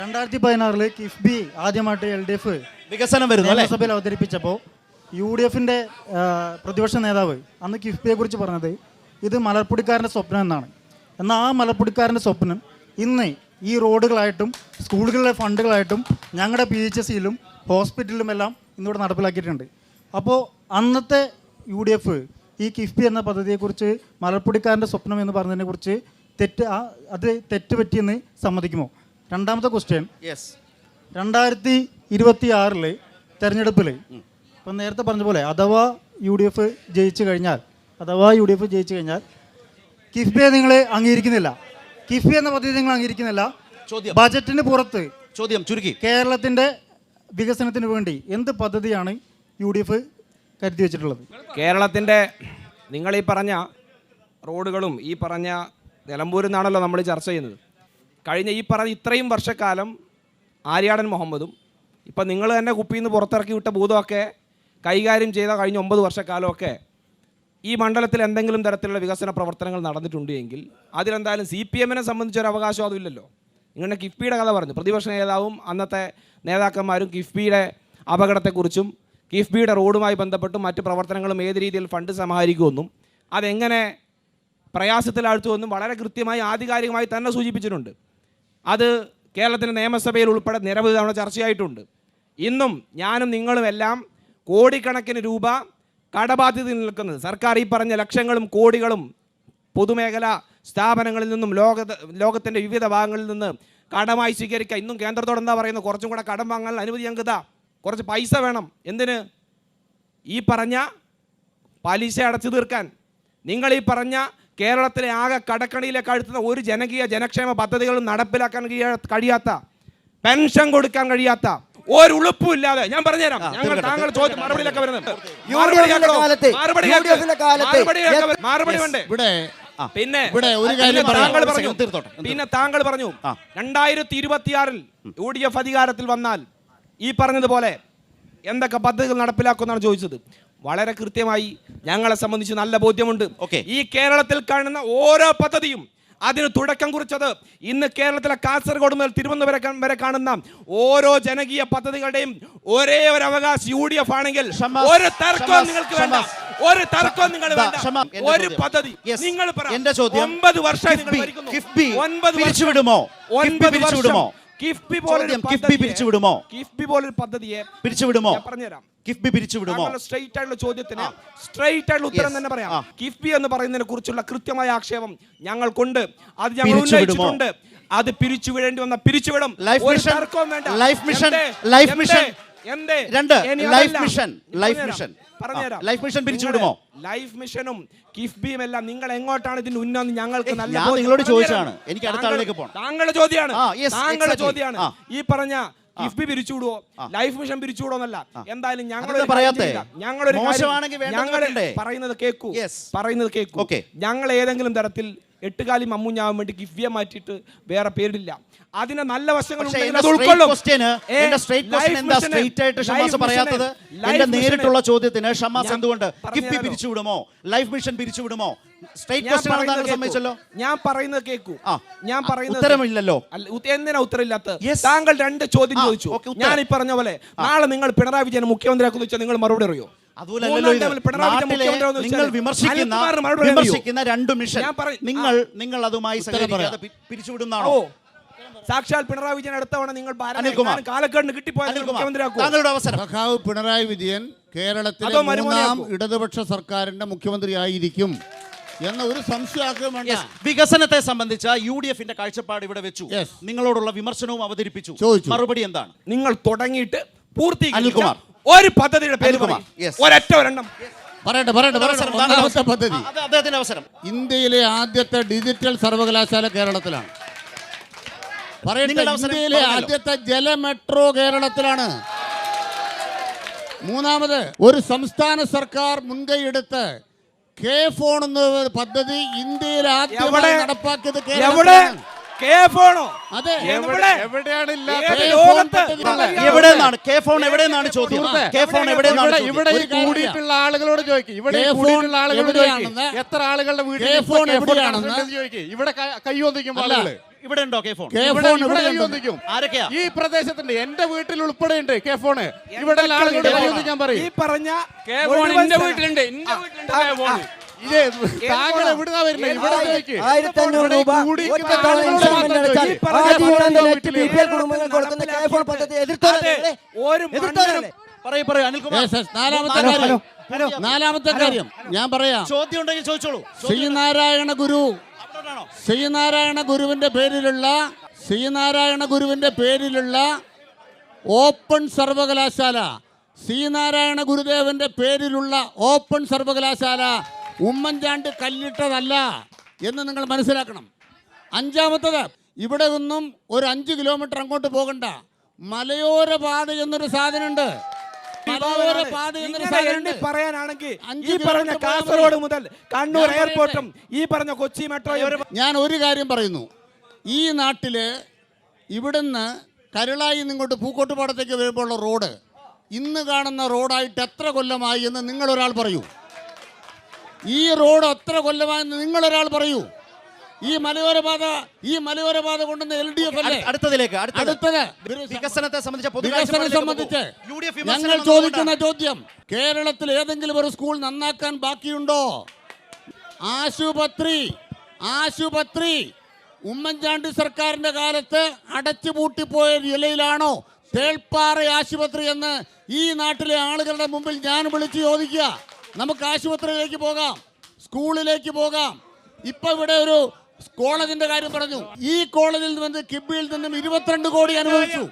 2016 കിഫ്ബി ആദ്യമായിട്ട് LDF വികസനം വരുന്നു നിയമസഭയിൽ അവതരിപ്പിച്ചപ്പോൾ UDFന്റെ പ്രതിപക്ഷ നേതാവ് അന്ന് കിഫ്ബിയെ കുറിച്ച് പറഞ്ഞത് ഇത് മലർപ്പൊടിക്കാരൻ്റെ സ്വപ്നം എന്നാണ്. എന്നാൽ ആ മലർപ്പൊടിക്കാരൻ്റെ സ്വപ്നം ഇന്ന് ഈ റോഡുകളായിട്ടും സ്കൂളുകളിലെ ഫണ്ടുകളായിട്ടും ഞങ്ങളുടെ PHSയിലും ഹോസ്പിറ്റലിലുമെല്ലാം ഇന്നിവിടെ നടപ്പിലാക്കിയിട്ടുണ്ട്. അപ്പോൾ അന്നത്തെ UDF ഈ കിഫ്ബി എന്ന പദ്ധതിയെക്കുറിച്ച് മലർപ്പൊടിക്കാരൻ്റെ സ്വപ്നം എന്ന് പറഞ്ഞതിനെക്കുറിച്ച് തെറ്റ് പറ്റിയെന്ന് സമ്മതിക്കുമോ? രണ്ടാമത്തെ ക്വസ്റ്റ്യൻ, 2026 തെരഞ്ഞെടുപ്പിൽ ഇപ്പം നേരത്തെ പറഞ്ഞ പോലെ അഥവാ UDF ജയിച്ചു കഴിഞ്ഞാൽ കിഫ്ബിയെ നിങ്ങൾ അംഗീകരിക്കുന്നില്ല, കിഫ്ബി എന്ന പദ്ധതി നിങ്ങൾ അംഗീകരിക്കുന്നില്ല, ബജറ്റിന് പുറത്ത് ചുരുക്കി കേരളത്തിൻ്റെ വികസനത്തിന് വേണ്ടി എന്ത് പദ്ധതിയാണ് UDF കരുതി വെച്ചിട്ടുള്ളത്? കേരളത്തിൻ്റെ നിങ്ങൾ ഈ പറഞ്ഞ റോഡുകളും ഈ പറഞ്ഞ നിലമ്പൂരിൽ നിന്നാണല്ലോ നമ്മൾ ചർച്ച ചെയ്യുന്നത്. കഴിഞ്ഞ ഈ പറഞ്ഞ ഇത്രയും വർഷക്കാലം ആര്യാടൻ മുഹമ്മദും ഇപ്പം നിങ്ങൾ തന്നെ കുപ്പിയിൽ നിന്ന് പുറത്തിറക്കി വിട്ട ഭൂതമൊക്കെ കൈകാര്യം ചെയ്ത കഴിഞ്ഞ 9 വർഷക്കാലമൊക്കെ ഈ മണ്ഡലത്തിൽ എന്തെങ്കിലും തരത്തിലുള്ള വികസന പ്രവർത്തനങ്ങൾ നടന്നിട്ടുണ്ട് എങ്കിൽ അതിലെന്തായാലും CPMനെ സംബന്ധിച്ചൊരു അവകാശം അതുമില്ലല്ലോ. നിങ്ങളുടെ കിഫ്ബിയുടെ കഥ പറഞ്ഞു, പ്രതിപക്ഷ നേതാവും അന്നത്തെ നേതാക്കന്മാരും കിഫ്ബിയുടെ അപകടത്തെക്കുറിച്ചും കിഫ്ബിയുടെ റോഡുമായി ബന്ധപ്പെട്ടും മറ്റ് പ്രവർത്തനങ്ങളും ഏത് രീതിയിൽ ഫണ്ട് സമാഹരിക്കുമെന്നും അതെങ്ങനെ പ്രയാസത്തിലാഴ്ത്തുമെന്നും വളരെ കൃത്യമായി ആധികാരികമായി തന്നെ സൂചിപ്പിച്ചിട്ടുണ്ട്. അത് കേരളത്തിൻ്റെ നിയമസഭയിൽ ഉൾപ്പെടെ നിരവധി തവണ ചർച്ചയായിട്ടുണ്ട്. ഇന്നും ഞാനും നിങ്ങളും എല്ലാം കോടിക്കണക്കിന് രൂപ കടബാധ്യതയിൽ നിൽക്കുന്നത്, സർക്കാർ ഈ പറഞ്ഞ ലക്ഷങ്ങളും കോടികളും പൊതുമേഖലാ സ്ഥാപനങ്ങളിൽ നിന്നും ലോകത്തിൻ്റെ വിവിധ ഭാഗങ്ങളിൽ നിന്ന് കടമായി സ്വീകരിക്കുക. ഇന്നും കേന്ദ്രത്തോട് എന്താ പറയുന്നത്? കുറച്ചും കൂടെ കടം വാങ്ങാൻ അനുമതി ഞങ്ങൾക്ക് കുറച്ച് പൈസ വേണം. എന്തിന്? ഈ പറഞ്ഞ പലിശ അടച്ചു തീർക്കാൻ. നിങ്ങൾ ഈ പറഞ്ഞ കേരളത്തിലെ ആകെ കടക്കണിയിലേക്ക് അഴുത്തുന്ന ഒരു ജനക്ഷേമ പദ്ധതികളും നടപ്പിലാക്കാൻ കഴിയാത്ത, പെൻഷൻ കൊടുക്കാൻ കഴിയാത്ത, ഒരു ഉളുപ്പുമില്ലാതെ, ഞാൻ പറഞ്ഞുതരാം, ഞങ്ങൾ താങ്കൾ ചോദ്യം മറുപടിയിലൊക്കെ വരുന്നത് മറുപടി വേണ്ടേ? പിന്നെ താങ്കൾ പറഞ്ഞു 2026 UDF അധികാരത്തിൽ വന്നാൽ ഈ പറഞ്ഞതുപോലെ എന്തൊക്കെ പദ്ധതികൾ നടപ്പിലാക്കുമെന്നാണ് ചോദിച്ചത്. വളരെ കൃത്യമായി ഞങ്ങളെ സംബന്ധിച്ച് നല്ല ബോധ്യമുണ്ട്. ഈ കേരളത്തിൽ കാണുന്ന ഓരോ പദ്ധതിയും അതിന് തുടക്കം കുറിച്ചത് ഇന്ന് കേരളത്തിലെ കാസർഗോഡ് മുതൽ തിരുവനന്തപുരം വരെ കാണുന്ന ഓരോ ജനകീയ പദ്ധതികളുടെയും ഒരേ ഒരു അവകാശം UDF ആണെങ്കിൽ ഒരു തർക്കവും നിങ്ങൾക്ക് വേണ്ട, ഒരു തർക്കവും നിങ്ങൾ വേണ്ട. ഒരു പദ്ധതി നിങ്ങൾ 9 വർഷമായി നിങ്ങൾ ഭരിക്കുന്നു. 9 വർഷം കിഫ്ബി പോലൊരു പദ്ധതിയെ പിരിച്ചുവിടുമോ? പറഞ്ഞുതരാം. കിഫ്ബി പിരിച്ചുവിടുമോ? സ്ട്രെയിറ്റ് ആയിട്ടുള്ള ചോദ്യത്തിന് സ്ട്രെയിറ്റ് ആയിട്ടുള്ള ഉത്തരം തന്നെ പറയാം. കിഫ്ബി എന്ന് പറയുന്നതിനെ കുറിച്ചുള്ള കൃത്യമായ ആക്ഷേപം ഞങ്ങൾക്കുണ്ട്, അത് ഞങ്ങൾ ഉന്നയിച്ചിട്ടുണ്ട്. അത് പിരിച്ചുവിടേണ്ടി വന്ന പിരിച്ചുവിടും. ലൈഫ് മിഷൻ പിരിച്ചുവിടുമോ? ലൈഫ് മിഷനും കിഫ്ബിയും എല്ലാം നിങ്ങൾ എങ്ങോട്ടാണ് ഇതിന്റെ ഉന്നം? ഞങ്ങൾക്ക് നല്ല നിങ്ങളോട് ചോദിച്ചാണ്, എനിക്ക് അടുത്ത ആളിലേക്ക് പോകണം. താങ്കളുടെ ചോദ്യമാണ് ഈ പറഞ്ഞ കിഫ്ബി പിരിച്ചുവിടുവോ ലൈഫ് മിഷൻ പിരിച്ചുവിടുവോ എന്നല്ല. എന്തായാലും ഞങ്ങളൊരു പറയുന്നത് കേൾക്കൂ. ഞങ്ങൾ ഏതെങ്കിലും തരത്തിൽ എട്ടുകാലി മമ്മൂഞ്ഞാവാൻ വേണ്ടി കിഫ്ബിയെ മാറ്റിയിട്ട് വേറെ പേരില്ല. അതിന് നല്ല വശങ്ങൾ നേരിട്ടുള്ള ചോദ്യത്തിന് ഷമാസ് എന്തുകൊണ്ട് കിഫ്ബി പിരിച്ചുവിടുമോ ലൈഫ് മിഷൻ പിരിച്ചുവിടുമോ? ഞാൻ പറയുന്നത് കേൾക്കൂ. ഞാൻ പറയുന്നത് ഉത്തരമില്ലല്ലോ. എന്തിനാ ഉത്തരമില്ലാത്ത? താങ്കൾ 2 ചോദ്യം ചോദിച്ചു. ഞാൻ ഈ പറഞ്ഞ പോലെ നാളെ നിങ്ങൾ പിണറായി വിജയൻ മുഖ്യമന്ത്രിയാക്കുമെന്ന് വെച്ചാൽ നിങ്ങൾ മറുപടി അറിയോ? നിങ്ങൾ വിമർശിക്കുന്ന 2 മിഷൻ നിങ്ങൾ അതുമായി പിരിച്ചുവിടുന്നാണോ? സാക്ഷാൽ പിണറായി വിജയൻ അടുത്തവണ നിങ്ങൾ കാലഘട്ടം കിട്ടിപ്പോയാൽ മുഖ്യമന്ത്രിയാക്കും. പിണറായി വിജയൻ കേരളത്തിലെ 3ാം ഇടതുപക്ഷ സർക്കാരിന്റെ മുഖ്യമന്ത്രിയായിരിക്കും എന്ന ഒരു സംശയം. വികസനത്തെ സംബന്ധിച്ച UDFന്റെ കാഴ്ചപ്പാട് ഇവിടെ വെച്ചു, നിങ്ങളോടുള്ള വിമർശനവും അവതരിപ്പിച്ചു. മറുപടി എന്താണ്? നിങ്ങൾ തുടങ്ങിയിട്ട് പൂർത്തീകരിച്ച ഒരു പദ്ധതിയുടെ പേര് ഒരെണ്ണം പദ്ധതി. ഇന്ത്യയിലെ ആദ്യത്തെ ഡിജിറ്റൽ സർവകലാശാല കേരളത്തിലാണ്. ഇന്ത്യയിലെ ആദ്യത്തെ ജല മെട്രോ കേരളത്തിലാണ്. 3ാമത് ഒരു സംസ്ഥാന സർക്കാർ മുൻകൈയെടുത്ത് K-ഫോൺ എന്ന പദ്ധതി ഇന്ത്യയിൽ ആദ്യമായി നടപ്പാക്കിയത് കേരളത്തിലാണ്. ഇവിടെ കൂടിയിട്ടുള്ള ആളുകളോട് ചോദിക്കും, ഇവിടെ കൂടിയിട്ടുള്ള ആളുകളോട് ചോദിക്കും എത്ര ആളുകളുടെ വീട്ടിൽ ഇവിടെ കൈ ഒന്നിക്കുമ്പോൾ ആളുകള് ഇവിടെ ഉണ്ടോ കെ ഫോൺ? ഇവിടെ ചോദിക്കും. ആരൊക്കെയാ? ഈ പ്രദേശത്തുണ്ട്, എന്റെ വീട്ടിൽ ഉൾപ്പെടെ ഉണ്ട് കെ ഫോണ്. ഇവിടെ ആളുകളുടെ കാര്യം ഞാൻ പറയും. ഈ പറഞ്ഞ വീട്ടിലുണ്ട്, ഇത് താങ്കൾ എവിടുന്നാ വരുന്നത്? ഇവിടെ ചോദിക്ക്. 1500 രൂപ കൂടിയിരിക്കുന്ന ആളുകളോട് മാത്രം ചോദിക്ക്. കുടുംബങ്ങൾ കൊടുക്കുന്ന കെ ഫോൺ പദ്ധതി എതിർത്തോളല്ലേ? പറയൂ അനിൽകുമാർ. നാലാമത്തെ കാര്യം ഞാൻ പറയാം. ചോദ്യം ഉണ്ടെങ്കിൽ ചോദിച്ചോളൂ. ശ്രീനാരായണ ഗുരുവിന്റെ പേരിലുള്ള ഓപ്പൺ സർവകലാശാല, ശ്രീനാരായണ ഗുരുദേവന്റെ പേരിലുള്ള ഓപ്പൺ സർവകലാശാല ഉമ്മൻചാണ്ടി കല്ലിട്ടതല്ല എന്ന് നിങ്ങൾ മനസ്സിലാക്കണം. അഞ്ചാമത്തത്, ഇവിടെ നിന്നും ഒരു 5 കിലോമീറ്റർ അങ്ങോട്ട് പോകണ്ട, മലയോര പാത എന്നൊരു സാധനമുണ്ട്. പറയാനാണെങ്കിൽ ഈ പറഞ്ഞ കാസർഗോഡ് മുതൽ കണ്ണൂർ എയർപോർട്ടും ഈ പറഞ്ഞ കൊച്ചി മെട്രോയും. ഞാൻ ഒരു കാര്യം പറയുന്നു, ഈ നാട്ടില് ഇവിടുന്ന് കരുളായി നിങ്ങോട്ട് പൂക്കോട്ടുപാടത്തേക്ക് വരുമ്പോഴുള്ള റോഡ് ഇന്ന് കാണുന്ന റോഡായിട്ട് എത്ര കൊല്ലമായി എന്ന് നിങ്ങളൊരാൾ പറയൂ. ഈ റോഡ് എത്ര കൊല്ലമായെന്ന് നിങ്ങളൊരാൾ പറയൂ. ഈ മലയോര പാത കൊണ്ടുവന്ന LDF അല്ലേ? അടുത്തത് വികസനത്തെ സംബന്ധിച്ച് ഞങ്ങൾ ചോദിക്കുന്ന ചോദ്യം, കേരളത്തിൽ ഏതെങ്കിലും ഒരു സ്കൂൾ നന്നാക്കാൻ ബാക്കിയുണ്ടോ? ആശുപത്രി ഉമ്മൻചാണ്ടി സർക്കാരിന്റെ കാലത്ത് അടച്ചുപൂട്ടിപ്പോയ നിലയിലാണോ തേൾപ്പാറ ആശുപത്രി എന്ന് ഈ നാട്ടിലെ ആളുകളുടെ മുമ്പിൽ ഞാൻ വിളിച്ചു ചോദിക്കുക. നമുക്ക് ആശുപത്രിയിലേക്ക് പോകാം, സ്കൂളിലേക്ക് പോകാം. ഇപ്പൊ ഇവിടെ ഒരു കോളേജിന്റെ കാര്യം പറഞ്ഞു. ഈ കോളേജിൽ നിന്ന് കിബിയിൽ നിന്നും 22 കോടി അനുവദിച്ചു.